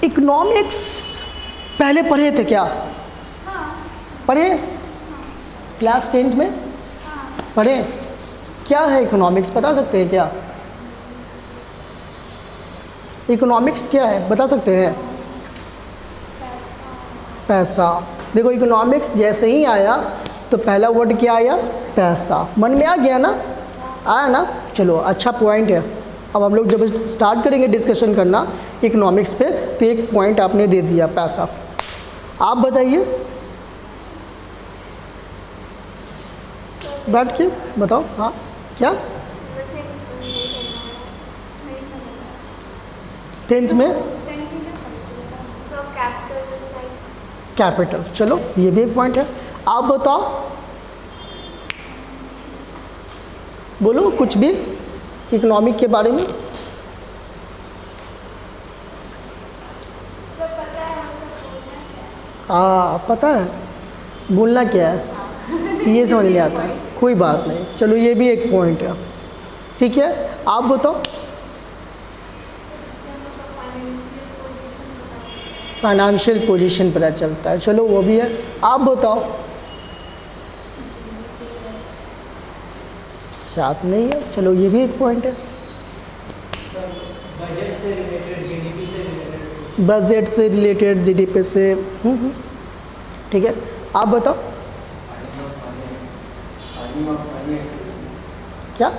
Economics पहले पढ़े थे क्या? पढ़े? क्लास 10th में पढ़े? क्या है इकोनॉमिक्स, बता सकते हैं क्या? इकोनॉमिक्स क्या है बता सकते हैं? पैसा। देखो इकोनॉमिक्स जैसे ही आया तो पहला वर्ड क्या आया? पैसा। मन में आ गया ना? आया ना? चलो अच्छा पॉइंट है। अब हम लोग जब स्टार्ट करेंगे डिस्कशन करना इकोनॉमिक्स पे तो एक पॉइंट आपने दे दिया, पैसा। आप बताइए, बैठ के बताओ। हाँ क्या? 10th में कैपिटल। चलो ये भी एक पॉइंट है। आप बताओ, बोलो कुछ भी इकोनॉमिक के बारे में। पता है बोलना क्या है ये समझ नहीं आता है, कोई बात नहीं। चलो ये भी एक पॉइंट है, ठीक है। आप बताओ। फाइनेंशियल पोजीशन पता चलता है, चलो वो भी है। आप बताओ। साथ नहीं है, चलो ये भी एक पॉइंट है। बजट से रिलेटेड, जीडीपी से रिलेटेड। बजट से रिलेटेड, जीडीपी से, ठीक है। आप बताओ। क्या?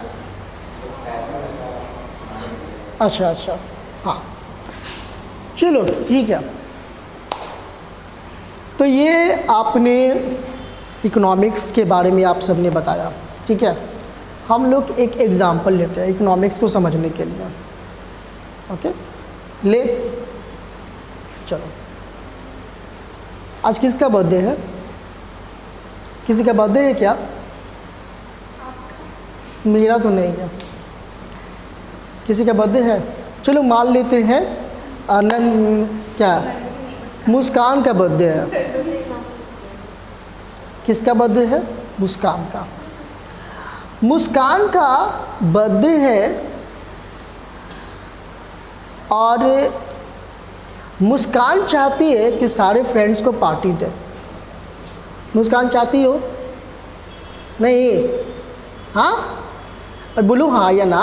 अच्छा, हाँ चलो ठीक है। तो ये आपने इकोनॉमिक्स के बारे में आप सबने बताया, ठीक है। हम लोग एक एग्जांपल लेते हैं इकोनॉमिक्स को समझने के लिए, ओके। ले चलो, आज किसका बर्थडे है? किसी का बर्थडे है क्या? मेरा तो नहीं है। किसी का बर्थडे है? चलो मान लेते हैं क्या मुस्कान का बर्थडे है। किसका बर्थडे है? मुस्कान का। मुस्कान का बर्थडे है और मुस्कान चाहती है कि सारे फ्रेंड्स को पार्टी दे। मुस्कान चाहती हो? नहीं? हाँ और बोलूँ हाँ या ना?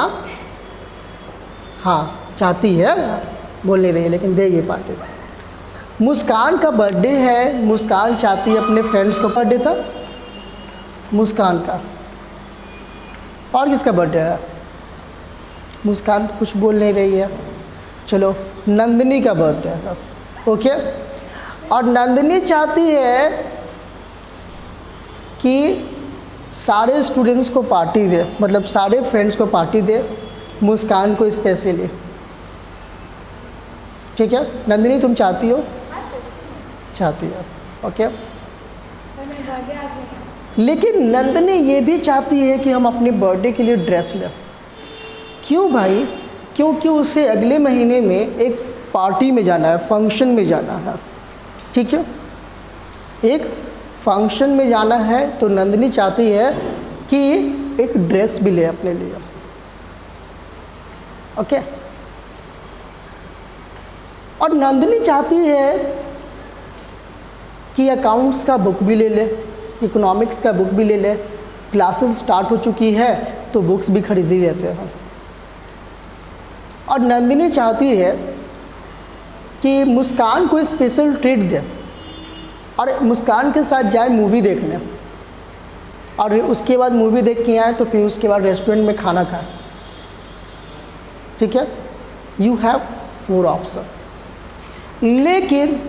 हाँ चाहती है, बोल नहीं रही है लेकिन देगी पार्टी। मुस्कान का बर्थडे है, मुस्कान चाहती है अपने फ्रेंड्स को। बर्थडे था मुस्कान का। और किसका बर्थडे है? मुस्कान कुछ बोल नहीं रही है। चलो नंदिनी का बर्थडे है, ओके। और नंदिनी चाहती है कि सारे स्टूडेंट्स को पार्टी दे, मतलब सारे फ्रेंड्स को पार्टी दे, मुस्कान को स्पेशली, ठीक है। नंदिनी तुम चाहती हो? चाहती हो, ओके। लेकिन नंदिनी ये भी चाहती है कि हम अपने बर्थडे के लिए ड्रेस लें। क्यों भाई? क्योंकि उसे अगले महीने में एक पार्टी में जाना है, फंक्शन में जाना है, ठीक है। एक फंक्शन में जाना है तो नंदिनी चाहती है कि एक ड्रेस भी ले अपने लिए, ओके। और नंदिनी चाहती है कि अकाउंट्स का बुक भी ले ले, इकोनॉमिक्स का बुक भी ले ले। क्लासेस स्टार्ट हो चुकी है तो बुक्स भी खरीद ही लेते हैं। और नंदिनी चाहती है कि मुस्कान को स्पेशल ट्रीट दे और मुस्कान के साथ जाए मूवी देखने, और उसके बाद मूवी देख के आए तो फिर उसके बाद रेस्टोरेंट में खाना खाए, ठीक है। You have 4 option. लेकिन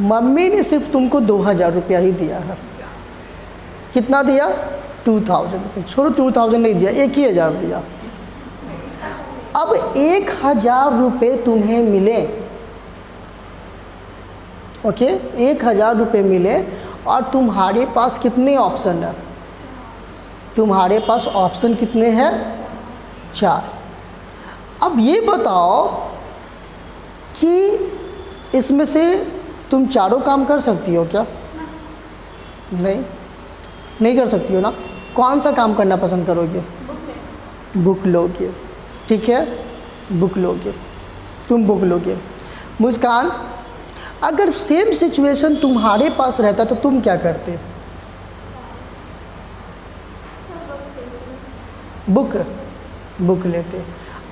मम्मी ने सिर्फ तुमको 2000 रुपया ही दिया है। कितना दिया? 2000 रुपये। छोड़ो 2000 नहीं दिया, 1000 दिया। अब 1000 रुपये तुम्हें मिले, ओके। 1000 रुपये मिले और तुम्हारे पास कितने ऑप्शन है? तुम्हारे पास ऑप्शन कितने हैं? 4। अब ये बताओ कि इसमें से तुम चारों काम कर सकती हो क्या? नहीं कर सकती हो ना। कौन सा काम करना पसंद करोगे? बुक लोगे, ठीक है। बुक लोगे, तुम बुक लोगे। मुस्कान अगर सेम सिचुएशन तुम्हारे पास रहता तो तुम क्या करते? बुक लेते।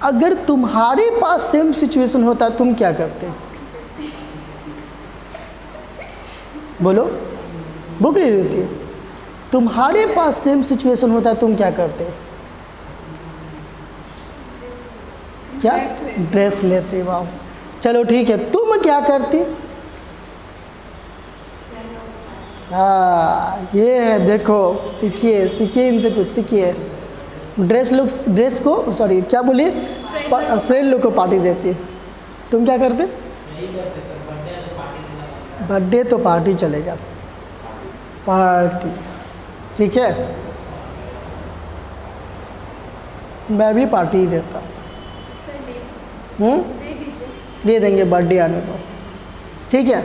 अगर तुम्हारे पास सेम सिचुएशन होता तुम क्या करते? बोलो। बुक ले लेती। तुम्हारे पास सेम सिचुएशन होता तुम क्या करते? क्या? ड्रेस लेते। वाह, चलो ठीक है। तुम क्या करती? हाँ, ये है, देखो, सीखिए इनसे कुछ सीखिए। ड्रेस को सॉरी क्या बोली, फ्रेंड लोग को पार्टी देती। तुम क्या करते? बर्थडे तो पार्टी चलेगा, पार्टी, ठीक है। मैं भी पार्टी ही देता। दे देंगे बर्थडे आने को, ठीक है।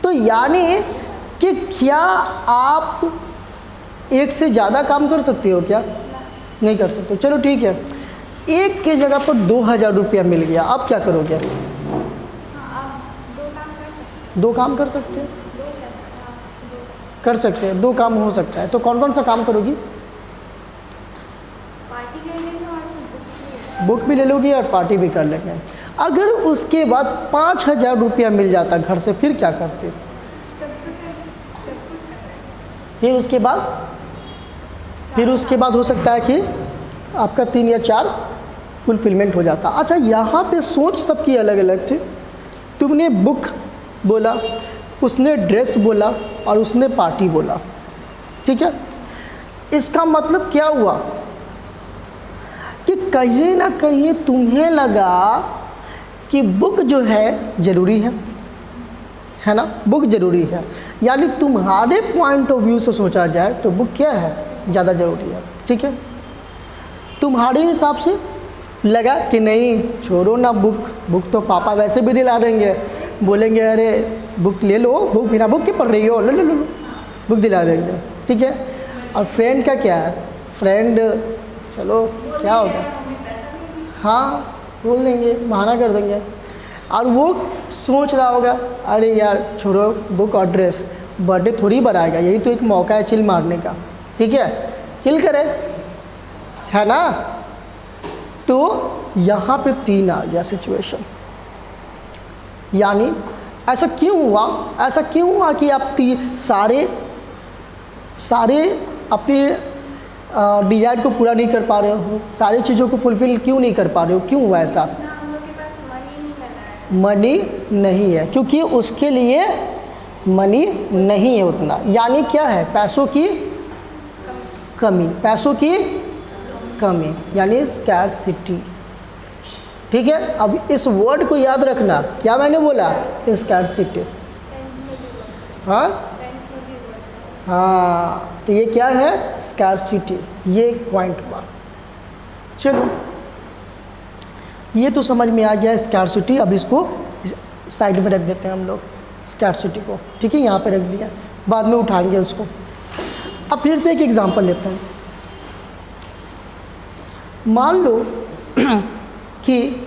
तो यानी कि क्या आप एक से ज़्यादा काम कर सकते हो क्या? नहीं कर सकते। चलो ठीक है, एक के जगह पर 2000 रुपया मिल गया, अब क्या करोगे? दो काम कर सकते हैं, कर सकते हैं, दो काम हो सकता है। तो कौन कौन सा काम करोगी? बुक भी ले लोगी और पार्टी भी कर लेंगे। अगर उसके बाद 5000 रुपया मिल जाता घर से, फिर क्या करते? फिर उसके बाद हो सकता है कि आपका 3 या 4 फुलफिलमेंट हो जाता। अच्छा, यहाँ पे सोच सबकी अलग अलग थी। तुमने बुक बोला, उसने ड्रेस बोला और उसने पार्टी बोला, ठीक है। इसका मतलब क्या हुआ कि कहीं ना कहीं तुम्हें लगा कि बुक जो है ज़रूरी है ना, बुक ज़रूरी है। यानी तुम्हारे पॉइंट ऑफ व्यू से सोचा जाए तो बुक क्या है, ज़्यादा ज़रूरी है, ठीक है। तुम्हारे हिसाब से लगा कि नहीं, छोड़ो ना, बुक तो पापा वैसे भी दिला देंगे, बोलेंगे अरे बुक ले लो, बुक बिना बुक के पढ़ रही हो, लो लो लो, बुक दिला देंगे, ठीक है। और फ्रेंड का क्या है, फ्रेंड चलो क्या होगा, हाँ बोल देंगे, बहाना कर देंगे। और वो सोच रहा होगा अरे यार छोड़ो बुक और ड्रेस, बर्थडे थोड़ी बनाएगा, यही तो एक मौका है चिल मारने का, ठीक है, चिल करे, है ना। तो यहाँ पे 3 आ गया सिचुएशन। यानी ऐसा क्यों हुआ कि आप सारे अपनी डिज़ायर को पूरा नहीं कर पा रहे हो, सारी चीज़ों को फुलफ़िल क्यों नहीं कर पा रहे हो, क्यों हुआ ऐसा? मनी नहीं है, क्योंकि उसके लिए मनी नहीं है उतना। यानी क्या है, पैसों की कमी, यानी स्कैर्सिटी, ठीक है। अब इस वर्ड को याद रखना, क्या मैंने बोला, स्कैर्सिटी। हाँ, तो ये क्या है, स्कैर्सिटी, ये एक पॉइंट हुआ। चलो ये तो समझ में आ गया स्कैर्सिटी। अब इसको साइड में रख देते हैं हम लोग, स्कैर्सिटी को, ठीक है, यहाँ पे रख दिया, बाद में उठाएंगे उसको। अब फिर से एक एग्जांपल लेते हैं। मान लो कि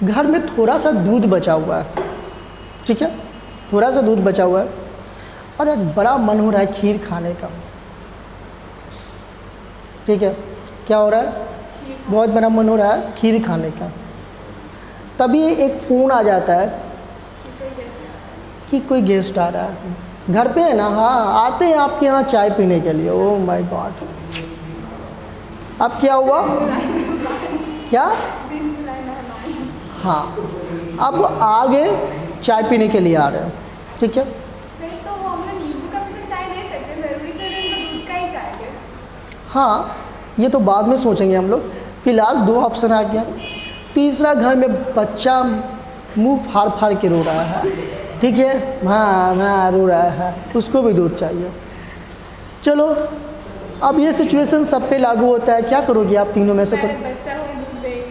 घर में थोड़ा सा दूध बचा हुआ है, ठीक है, थोड़ा सा दूध बचा हुआ है और एक बड़ा मन हो रहा है खीर खाने का, ठीक है, क्या हो रहा है, बहुत बड़ा मन हो रहा है खीर खाने का। तभी एक फ़ोन आ जाता है कि कोई गेस्ट आ रहा है, घर पे है ना, हाँ आते हैं आपके यहाँ चाय पीने के लिए। ओह माय गॉड, अब क्या हुआ, क्या, हाँ अब आ गए, चाय पीने के लिए आ रहे हैं, ठीक है। तो वो हम लोग नींबू का भी तो चाय दे सकते, ज़रूरी तो नहीं दूध का ही चाय दे। हाँ, ये तो बाद में सोचेंगे हम लोग। फिलहाल 2 ऑप्शन आ गया। तीसरा, घर में बच्चा मुंह फाड़ फाड़ के रो रहा है, ठीक है, हाँ रो रहा है, उसको भी दूध चाहिए। चलो अब ये सिचुएशन सब पे लागू होता है, क्या करोगे आप तीनों में से?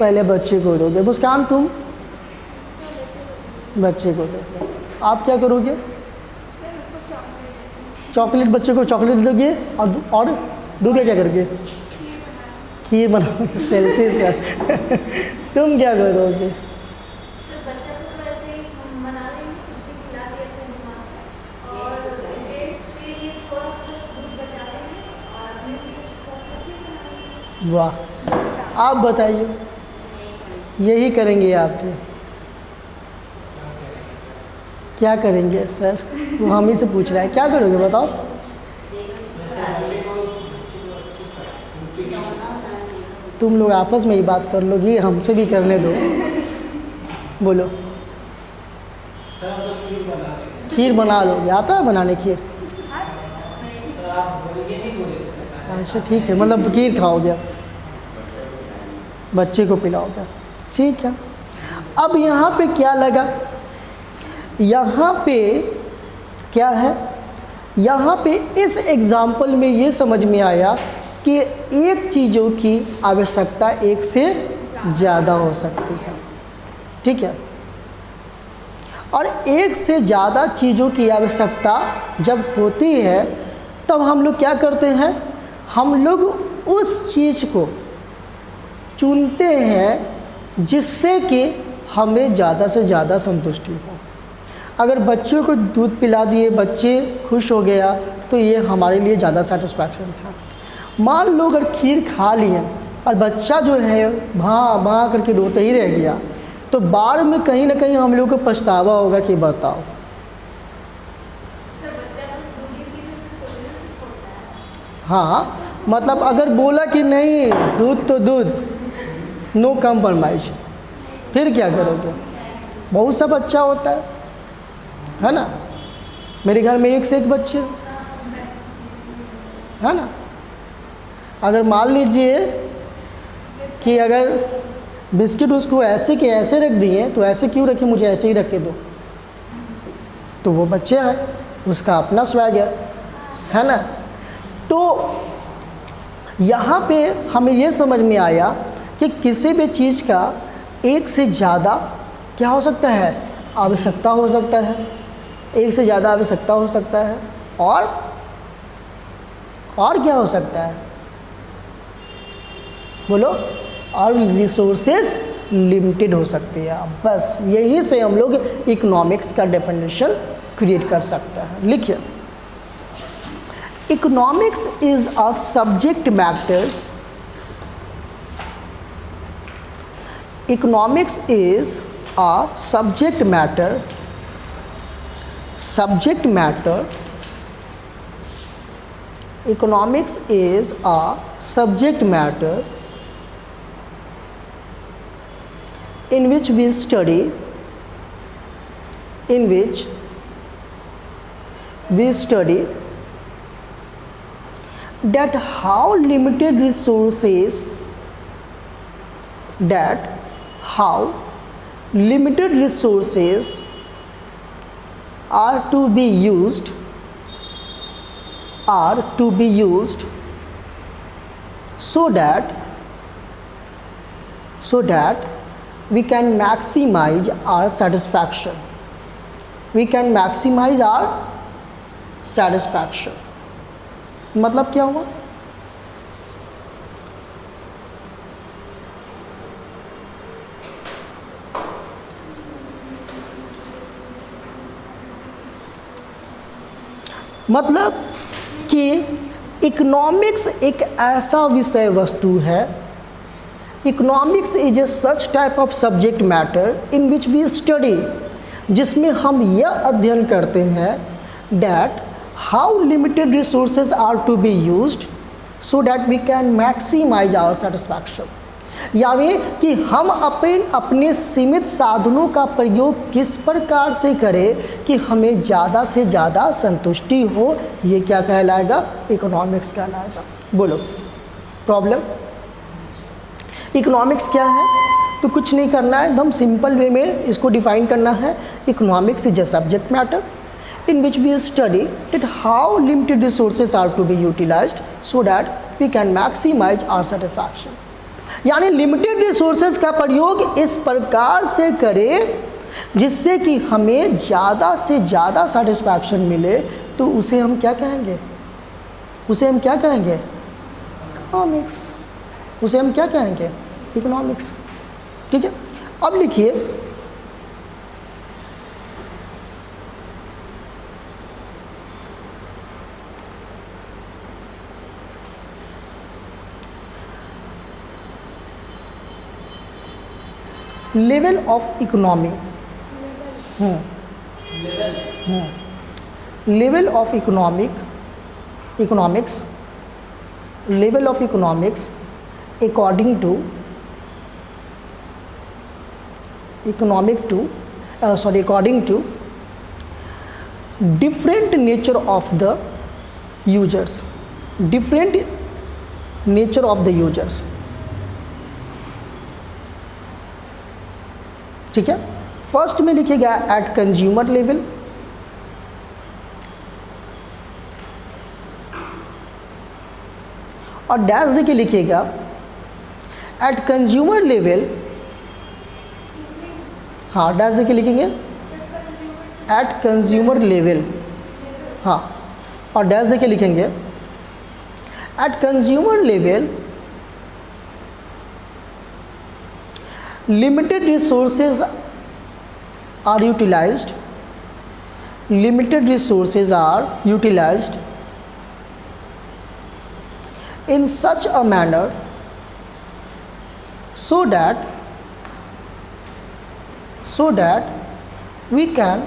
पहले बच्चे को दोगे। मुस्कान तुम बच्चे को दोगे, आप क्या करोगे? चॉकलेट, बच्चे को चॉकलेट दोगे और दूध क्या करोगे? खीर बना, सेल्फी से तुम क्या करोगे? वाह, आप बताइए, यही करेंगे आप भी? क्या करेंगे सर? वो हम ही से पूछ रहा है, क्या करोगे बताओ? तुम लोग आपस में ही बात कर लोगी, हमसे भी करने दो। बोलो। सर हम तो खीर बना रहे हैं। खीर बना लोगे? आता है बनाने खीर? सर आप बोलिए नहीं बोले थे सर। अच्छा ठीक है, मतलब खीर खाओगे, बच्चे को पिलाओगे, ठीक है। अब यहाँ पे क्या लगा? यहाँ पे क्या है? यहाँ पे इस एग्ज़ाम्पल में ये समझ में आया कि एक चीज़ों की आवश्यकता एक से ज़्यादा हो सकती है, ठीक है। और एक से ज़्यादा चीज़ों की आवश्यकता जब होती है तब हम लोग क्या करते हैं? हम लोग उस चीज़ को चुनते हैं जिससे कि हमें ज़्यादा से ज़्यादा संतुष्टि हो। अगर बच्चों को दूध पिला दिए, बच्चे खुश हो गया, तो ये हमारे लिए ज़्यादा सेटिस्फैक्शन था। मान लो अगर खीर खा लिए और बच्चा जो है भाँ भाँ करके रोते ही रह गया, तो बाद में कहीं ना कहीं हम लोग को पछतावा होगा कि बताओ। हाँ, मतलब अगर बोला कि नहीं दूध तो दूध, नो कम्प्रोमाइज, फिर क्या करोगे? बहुत सा बच्चा होता है ना? मेरे घर में एक से एक बच्चे है ना। अगर मान लीजिए कि अगर बिस्किट उसको ऐसे के ऐसे रख दिए, तो ऐसे क्यों रखे, मुझे ऐसे ही रख के दो, तो वो बच्चे है, उसका अपना स्वैग है ना। तो यहाँ पे हमें ये समझ में आया कि किसी भी चीज़ का एक से ज़्यादा क्या हो सकता है? आवश्यकता हो सकता है, एक से ज़्यादा आवश्यकता हो सकता है, और क्या हो सकता है? बोलो। और रिसोर्सेज लिमिटेड हो सकती है। बस यहीं से हम लोग इकोनॉमिक्स का डेफिनेशन क्रिएट कर सकते हैं। लिखिए, economics is a subject matter, economics is a subject matter economics is a subject matter in which we study that how limited resources are to be used so that we can maximize our satisfaction. मतलब क्या हुआ? मतलब कि economics एक ऐसा विषय वस्तु है, economics is a such type of subject matter in which we study, जिसमें हम यह अध्ययन करते हैं that how limited resources are to be used so that we can maximise our satisfaction. यानी कि हम अपने सीमित साधनों का प्रयोग किस प्रकार से करें कि हमें ज़्यादा से ज़्यादा संतुष्टि हो, ये क्या कहलाएगा? इकोनॉमिक्स कहलाएगा। बोलो प्रॉब्लम। इकोनॉमिक्स क्या है? तो कुछ नहीं करना है, एकदम सिंपल वे में इसको डिफाइन करना है। Economics is a subject matter in which we study that how limited resources are to be utilized so that we can maximize our satisfaction। यानी लिमिटेड रिसोर्सेज का प्रयोग इस प्रकार से करें जिससे कि हमें ज़्यादा से ज़्यादा सेटिस्फैक्शन मिले, तो उसे हम क्या कहेंगे? इकोनॉमिक्स। उसे हम क्या कहेंगे? इकोनॉमिक्स। ठीक है, अब लिखिए, level of economy, level of economics, level of economics according to according to different nature of the users, different nature of the users. ठीक है, फर्स्ट में लिखिएगा एट कंज्यूमर लेवल, और डैश देके लिखिएगा एट कंज्यूमर लेवल, हाँ dash देके लिखेंगे एट कंज्यूमर लेवल, हाँ और डैश देके लिखेंगे at consumer level limited resources are utilised, limited resources are utilised in such a manner so that we can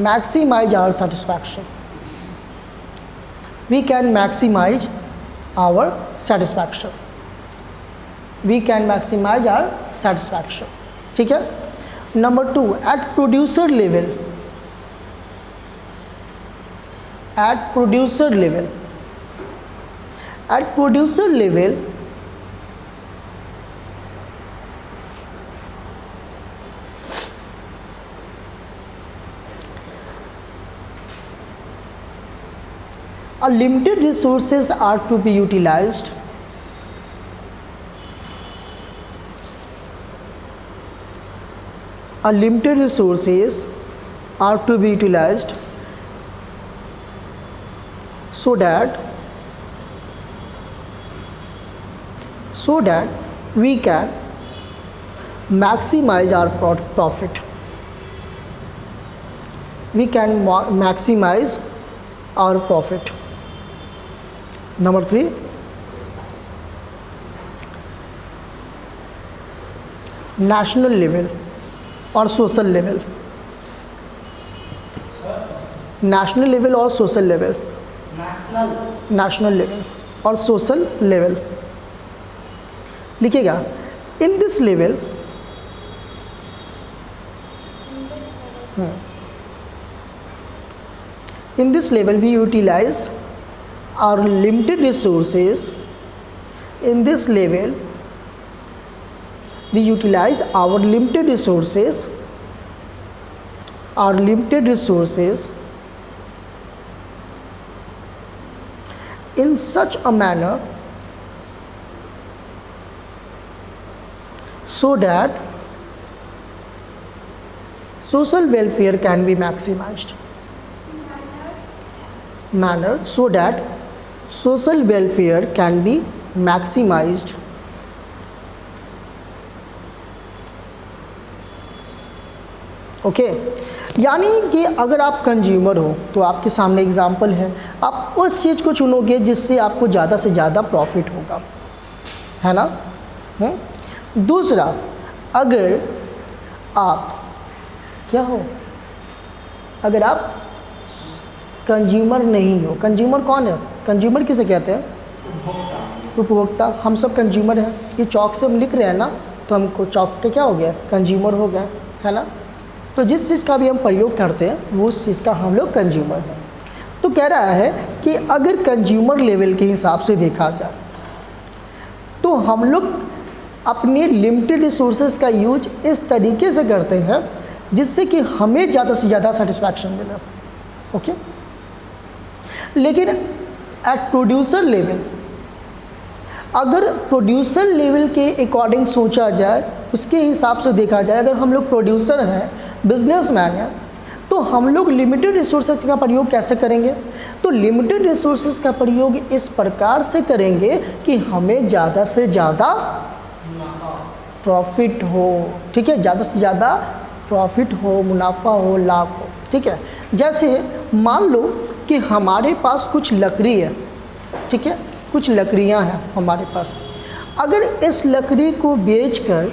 maximize our satisfaction, we can maximize our satisfaction, we can maximize our satisfaction. ठीक है, number 2 at producer level, at producer level, at producer level a limited resources are to be utilized, a limited resources are to be utilized so that we can maximize our profit, we can maximize our profit. Number 3, national level और social level, national level और social level, national level और social level लिखिएगा in this level, in this level we utilize our limited resources, in this level we utilize our limited resources, in such a manner so that social welfare can be maximized, manner so that social welfare can be maximized. Okay, यानी कि अगर आप consumer हो तो आपके सामने example है, आप उस चीज़ को चुनोगे जिससे आपको ज़्यादा से ज़्यादा प्रॉफिट होगा, है ना। दूसरा, अगर आप क्या हो, अगर आप कंज्यूमर नहीं हो, कंज्यूमर कौन है, कंज्यूमर किसे कहते हैं, उपभोक्ता। हम सब कंज्यूमर हैं, ये चौक से हम लिख रहे हैं ना, तो हमको चौक पे क्या हो गया, कंज्यूमर हो गया, है ना। तो जिस चीज़ का भी हम प्रयोग करते हैं वो उस चीज़ का हम लोग कंज्यूमर हैं। तो कह रहा है कि अगर कंज्यूमर लेवल के हिसाब से देखा जाए तो हम लोग अपने लिमिटेड रिसोर्सेज का यूज इस तरीके से करते हैं जिससे कि हमें ज़्यादा से ज़्यादा सेटिस्फैक्शन मिले। ओके, लेकिन एट प्रोड्यूसर लेवल, अगर प्रोड्यूसर लेवल के अकॉर्डिंग सोचा जाए, उसके हिसाब से देखा जाए, अगर हम लोग प्रोड्यूसर हैं, बिजनेसमैन हैं, तो हम लोग लिमिटेड रिसोर्सेज का प्रयोग कैसे करेंगे। तो लिमिटेड रिसोर्सेज का प्रयोग इस प्रकार से करेंगे कि हमें ज़्यादा से ज़्यादा प्रॉफिट हो। ठीक है, ज़्यादा से ज़्यादा प्रॉफिट हो, मुनाफा हो, लाभ हो। ठीक है, जैसे मान लो कि हमारे पास कुछ लकड़ी है, ठीक है, कुछ लकड़ियां हैं हमारे पास। अगर इस लकड़ी को बेचकर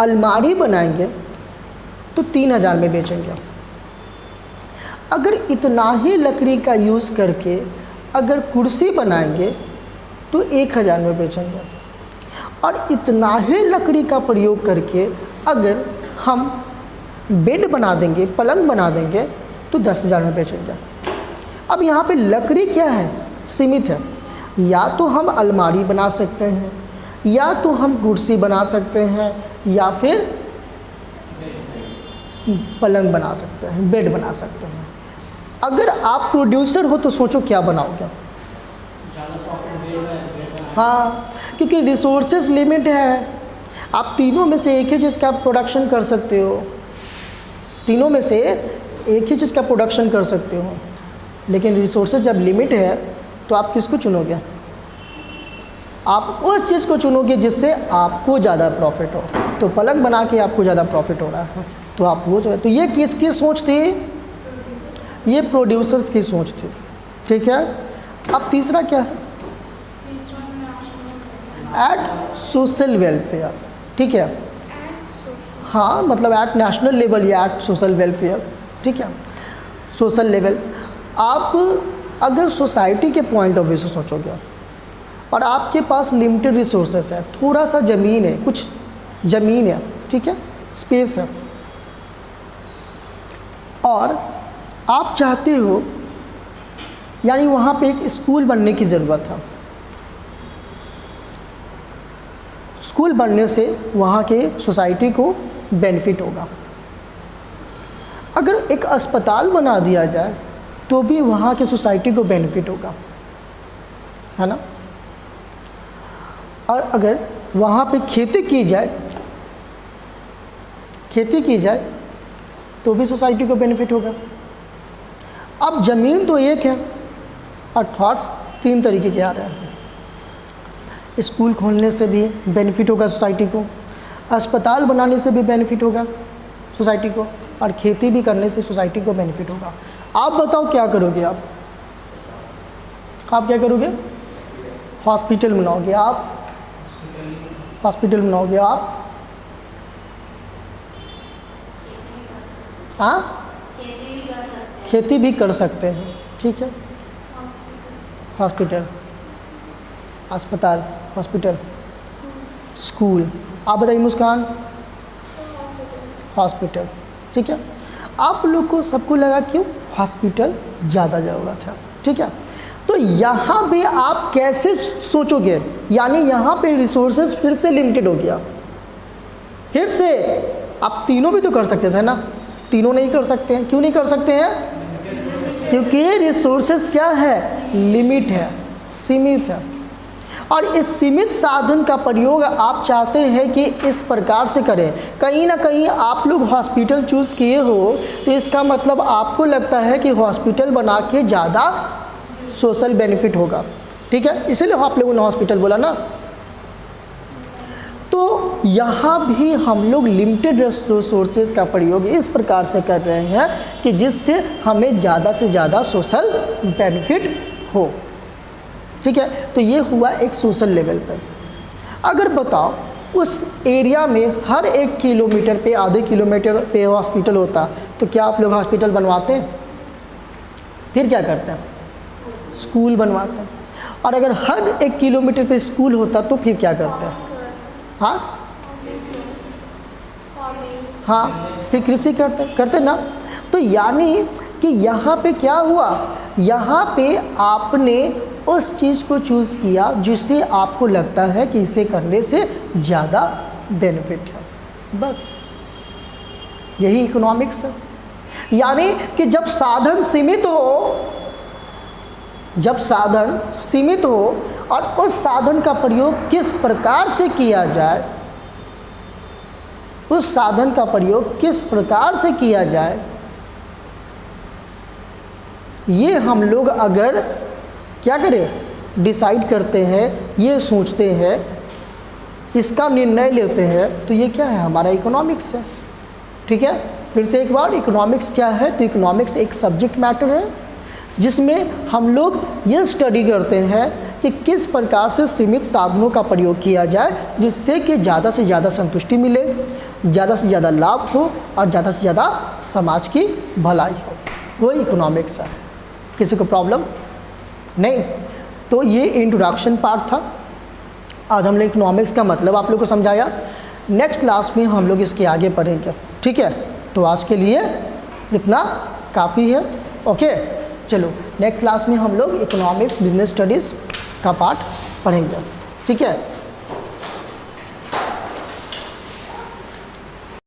अलमारी बनाएंगे तो 3,000 में बेचेंगे। अगर इतना ही लकड़ी का यूज़ करके अगर कुर्सी बनाएंगे तो 1,000 में बेचेंगे। और इतना ही लकड़ी का प्रयोग करके अगर हम बेड बना देंगे, पलंग बना देंगे तो 10,000 में बेचेंगे। अब यहाँ पे लकड़ी क्या है? सीमित है। या तो हम अलमारी बना सकते हैं, या तो हम कुर्सी बना सकते हैं, या फिर पलंग बना सकते हैं, बेड बना सकते हैं। अगर आप प्रोड्यूसर हो तो सोचो क्या बनाओगे? हाँ, क्योंकि रिसोर्सेस लिमिट है। आप तीनों में से एक ही चीज़ का प्रोडक्शन कर सकते हो, तीनों में से एक ही चीज़ का प्रोडक्शन कर सकते हो, लेकिन रिसोर्सेज जब लिमिट है तो आप किसको चुनोगे? आप उस चीज़ को चुनोगे जिससे आपको ज़्यादा प्रॉफिट हो। तो पलंग बना के आपको ज़्यादा प्रॉफिट हो रहा है तो आप वो जो है, तो ये किसकी सोच थी? ये प्रोड्यूसर्स की सोच थी। ठीक है। अब तीसरा क्या है? At social welfare. ठीक है। हाँ, मतलब एट नेशनल लेवल या एट सोशल वेलफेयर। ठीक है, सोशल लेवल। आप अगर सोसाइटी के पॉइंट ऑफ व्यू से सोचोगे और आपके पास लिमिटेड रिसोर्सेस है, थोड़ा सा ज़मीन है, कुछ ज़मीन है, ठीक है, स्पेस है, और आप चाहते हो, यानी वहाँ पे एक स्कूल बनने की ज़रूरत है। स्कूल बनने से वहाँ के सोसाइटी को बेनिफिट होगा। अगर एक अस्पताल बना दिया जाए तो भी वहाँ की सोसाइटी को बेनिफिट होगा, है ना। और अगर वहाँ पे खेती की जाए तो भी सोसाइटी को बेनिफिट होगा। अब ज़मीन तो एक है और थॉट्स 3 तरीके के आ रहे हैं। स्कूल खोलने से भी बेनिफिट होगा सोसाइटी को, अस्पताल बनाने से भी बेनिफिट होगा सोसाइटी को, और खेती भी करने से सोसाइटी को बेनिफिट होगा। आप बताओ क्या करोगे? आप क्या करोगे? हॉस्पिटल बनाओगे आप, हॉस्पिटल बनाओगे आप, हाँ, खेती भी कर सकते हैं। ठीक है, हॉस्पिटल, अस्पताल, हॉस्पिटल, स्कूल। आप बताइए मुस्कान? हॉस्पिटल। ठीक है। आप लोग को सबको लगा क्यों हॉस्पिटल ज़्यादा ज़रूरत है। ठीक है, तो यहाँ पे आप कैसे सोचोगे? यानी यहाँ पे रिसोर्सेज फिर से लिमिटेड हो गया। फिर से आप तीनों भी तो कर सकते थे ना, तीनों नहीं कर सकते हैं। क्यों नहीं कर सकते हैं? क्योंकि रिसोर्सेज क्या है? लिमिट है, सीमित है। और इस सीमित साधन का प्रयोग आप चाहते हैं कि इस प्रकार से करें। कहीं ना कहीं आप लोग हॉस्पिटल चूज़ किए हो तो इसका मतलब आपको लगता है कि हॉस्पिटल बना के ज़्यादा सोशल बेनिफिट होगा। ठीक है, इसीलिए आप लोगों ने हॉस्पिटल बोला ना। तो यहाँ भी हम लोग लिमिटेड रिसोर्सेज का प्रयोग इस प्रकार से कर रहे हैं कि जिससे हमें ज़्यादा से ज़्यादा सोशल बेनिफिट हो। ठीक है, तो ये हुआ एक सोशल लेवल पर। अगर बताओ उस एरिया में हर 1 किलोमीटर पे, आधे किलोमीटर पे हॉस्पिटल होता तो क्या आप लोग हॉस्पिटल बनवाते हैं? फिर क्या करते हैं? स्कूल बनवाते हैं। और अगर हर 1 किलोमीटर पे स्कूल होता तो फिर क्या करते हैं? हाँ, फिर कृषि करते ना। तो यानी कि यहाँ पे क्या हुआ? यहाँ पे आपने उस चीज़ को चूज़ किया जिससे आपको लगता है कि इसे करने से ज़्यादा बेनिफिट है। बस यही इकोनॉमिक्स है। यानी कि जब साधन सीमित हो और उस साधन का प्रयोग किस प्रकार से किया जाए, उस साधन का प्रयोग किस प्रकार से किया जाए, ये हम लोग अगर क्या करें, डिसाइड करते हैं, ये सोचते हैं, इसका निर्णय लेते हैं, तो ये क्या है? हमारा इकोनॉमिक्स है। ठीक है, फिर से एक बार, इकोनॉमिक्स क्या है? तो इकोनॉमिक्स एक सब्जेक्ट मैटर है जिसमें हम लोग ये स्टडी करते हैं कि किस प्रकार से सीमित साधनों का प्रयोग किया जाए जिससे कि ज़्यादा से ज़्यादा संतुष्टि मिले, ज़्यादा से ज़्यादा लाभ हो और ज़्यादा से ज़्यादा समाज की भलाई हो, वो इकोनॉमिक्स है। किसी को प्रॉब्लम नहीं? तो ये इंट्रोडक्शन पार्ट था। आज हमने इकोनॉमिक्स का मतलब आप लोग को समझाया। नेक्स्ट क्लास में हम लोग इसके आगे पढ़ेंगे, ठीक है? तो आज के लिए इतना काफ़ी है। ओके, चलो नेक्स्ट क्लास में हम लोग इकोनॉमिक्स बिजनेस स्टडीज़ का पार्ट पढ़ेंगे, ठीक है?